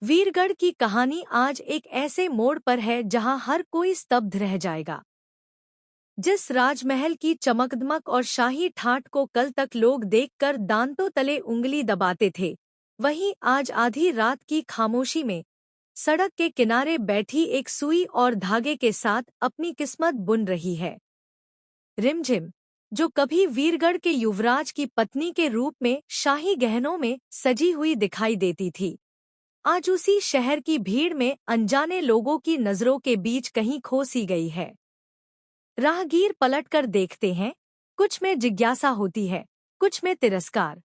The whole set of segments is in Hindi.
वीरगढ़ की कहानी आज एक ऐसे मोड़ पर है जहां हर कोई स्तब्ध रह जाएगा। जिस राजमहल की चमकदमक और शाही ठाठ को कल तक लोग देखकर दांतों तले उंगली दबाते थे, वहीं आज आधी रात की खामोशी में सड़क के किनारे बैठी एक सुई और धागे के साथ अपनी किस्मत बुन रही है। रिमझिम, जो कभी वीरगढ़ के युवराज की पत्नी के रूप में शाही गहनों में सजी हुई दिखाई देती थी, आज उसी शहर की भीड़ में अनजाने लोगों की नजरों के बीच कहीं खो सी गई है। राहगीर पलटकर देखते हैं, कुछ में जिज्ञासा होती है, कुछ में तिरस्कार।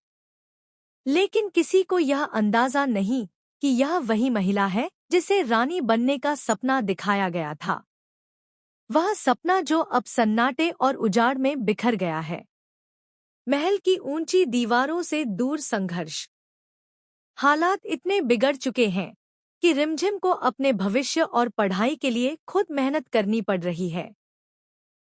लेकिन किसी को यह अंदाजा नहीं कि यह वही महिला है जिसे रानी बनने का सपना दिखाया गया था। वह सपना जो अब सन्नाटे और उजाड़ में बिखर गया है। महल की ऊंची दीवारों से दूर संघर्ष। हालात इतने बिगड़ चुके हैं कि रिमझिम को अपने भविष्य और पढ़ाई के लिए खुद मेहनत करनी पड़ रही है।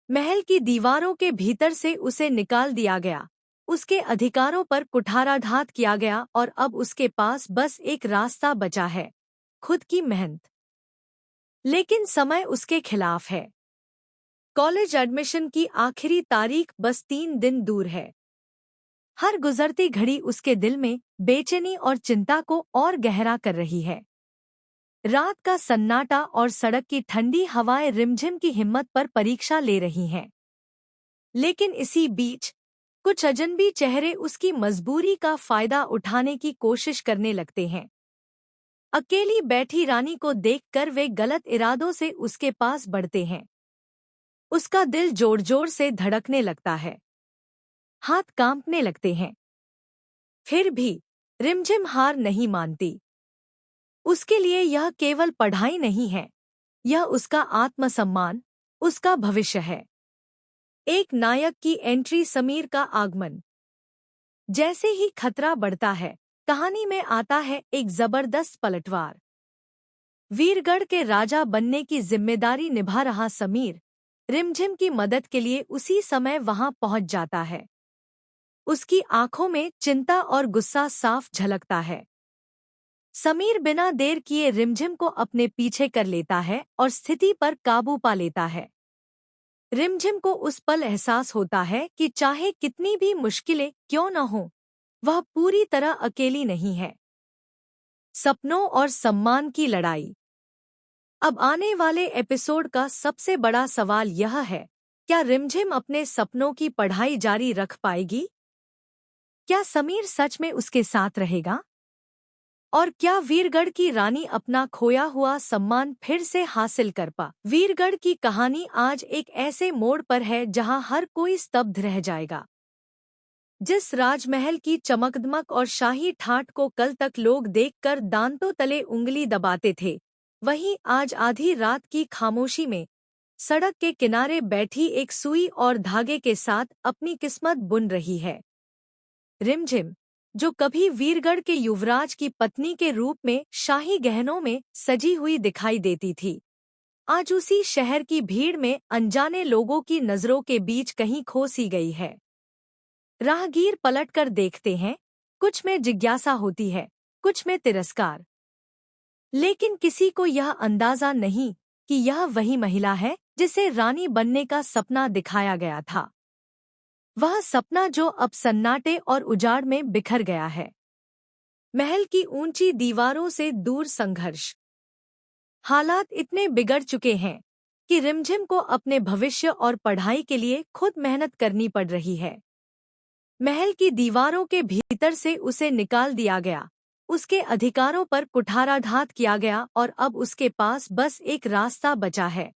महल की दीवारों के भीतर से उसे निकाल दिया गया, उसके अधिकारों पर कुठाराघात किया गया और अब उसके पास बस एक रास्ता बचा है, खुद की मेहनत। लेकिन समय उसके खिलाफ है। कॉलेज एडमिशन की आखिरी तारीख बस 3 दिन दूर है। हर गुजरती घड़ी उसके दिल में बेचैनी और चिंता को और गहरा कर रही है। रात का सन्नाटा और सड़क की ठंडी हवाएं रिमझिम की हिम्मत पर परीक्षा ले रही हैं। लेकिन इसी बीच कुछ अजनबी चेहरे उसकी मजबूरी का फायदा उठाने की कोशिश करने लगते हैं। अकेली बैठी रानी को देखकर वे गलत इरादों से उसके पास बढ़ते हैं। उसका दिल जोर जोर से धड़कने लगता है, हाथ कांपने लगते हैं। फिर भी रिमझिम हार नहीं मानती। उसके लिए यह केवल पढ़ाई नहीं है, यह उसका आत्मसम्मान, उसका भविष्य है। एक नायक की एंट्री। समीर का आगमन। जैसे ही खतरा बढ़ता है, कहानी में आता है एक जबरदस्त पलटवार। वीरगढ़ के राजा बनने की जिम्मेदारी निभा रहा समीर रिमझिम की मदद के लिए उसी समय वहां पहुंच जाता है। उसकी आंखों में चिंता और गुस्सा साफ झलकता है। समीर बिना देर किए रिमझिम को अपने पीछे कर लेता है और स्थिति पर काबू पा लेता है। रिमझिम को उस पल एहसास होता है कि चाहे कितनी भी मुश्किलें क्यों न हो, वह पूरी तरह अकेली नहीं है। सपनों और सम्मान की लड़ाई। अब आने वाले एपिसोड का सबसे बड़ा सवाल यह है, क्या रिमझिम अपने सपनों की पढ़ाई जारी रख पाएगी? क्या समीर सच में उसके साथ रहेगा? और क्या वीरगढ़ की रानी अपना खोया हुआ सम्मान फिर से हासिल कर पा? वीरगढ़ की कहानी आज एक ऐसे मोड़ पर है जहां हर कोई स्तब्ध रह जाएगा। जिस राजमहल की चमकदमक और शाही ठाठ को कल तक लोग देखकर दांतों तले उंगली दबाते थे, वहीं आज आधी रात की खामोशी में सड़क के किनारे बैठी एक सुई और धागे के साथ अपनी किस्मत बुन रही है। रिमझिम, जो कभी वीरगढ़ के युवराज की पत्नी के रूप में शाही गहनों में सजी हुई दिखाई देती थी, आज उसी शहर की भीड़ में अनजाने लोगों की नजरों के बीच कहीं खो सी गई है। राहगीर पलटकर देखते हैं, कुछ में जिज्ञासा होती है, कुछ में तिरस्कार। लेकिन किसी को यह अंदाजा नहीं कि यह वही महिला है जिसे रानी बनने का सपना दिखाया गया था। वह सपना जो अब सन्नाटे और उजाड़ में बिखर गया है। महल की ऊंची दीवारों से दूर संघर्ष। हालात इतने बिगड़ चुके हैं कि रिमझिम को अपने भविष्य और पढ़ाई के लिए खुद मेहनत करनी पड़ रही है। महल की दीवारों के भीतर से उसे निकाल दिया गया, उसके अधिकारों पर कुठाराघात किया गया और अब उसके पास बस एक रास्ता बचा है,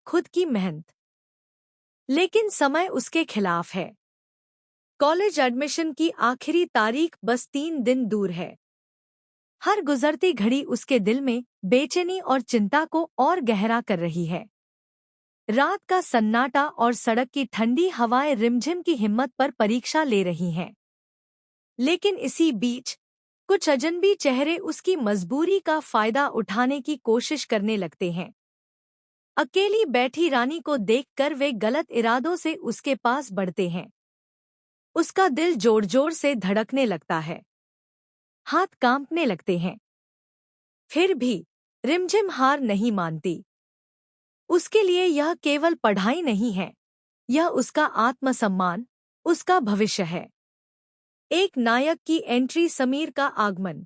खुद की मेहनत। लेकिन समय उसके खिलाफ है। कॉलेज एडमिशन की आखिरी तारीख बस 3 दिन दूर है। हर गुजरती घड़ी उसके दिल में बेचैनी और चिंता को और गहरा कर रही है। रात का सन्नाटा और सड़क की ठंडी हवाएं रिमझिम की हिम्मत पर परीक्षा ले रही हैं। लेकिन इसी बीच कुछ अजनबी चेहरे उसकी मजबूरी का फायदा उठाने की कोशिश करने लगते हैं। अकेली बैठी रानी को देखकर वे गलत इरादों से उसके पास बढ़ते हैं। उसका दिल जोर जोर से धड़कने लगता है, हाथ कांपने लगते हैं। फिर भी रिमझिम हार नहीं मानती। उसके लिए यह केवल पढ़ाई नहीं है, यह उसका आत्मसम्मान, उसका भविष्य है। एक नायक की एंट्री, समीर का आगमन।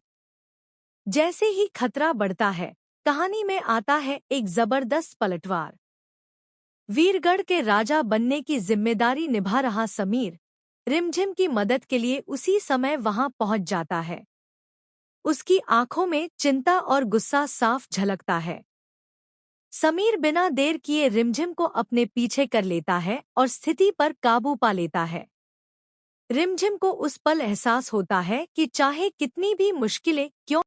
जैसे ही खतरा बढ़ता है, कहानी में आता है एक जबरदस्त पलटवार। वीरगढ़ के राजा बनने की जिम्मेदारी निभा रहा समीर रिमझिम की मदद के लिए उसी समय वहां पहुंच जाता है। उसकी आंखों में चिंता और गुस्सा साफ झलकता है। समीर बिना देर किए रिमझिम को अपने पीछे कर लेता है और स्थिति पर काबू पा लेता है। रिमझिम को उस पल एहसास होता है कि चाहे कितनी भी मुश्किलें क्यों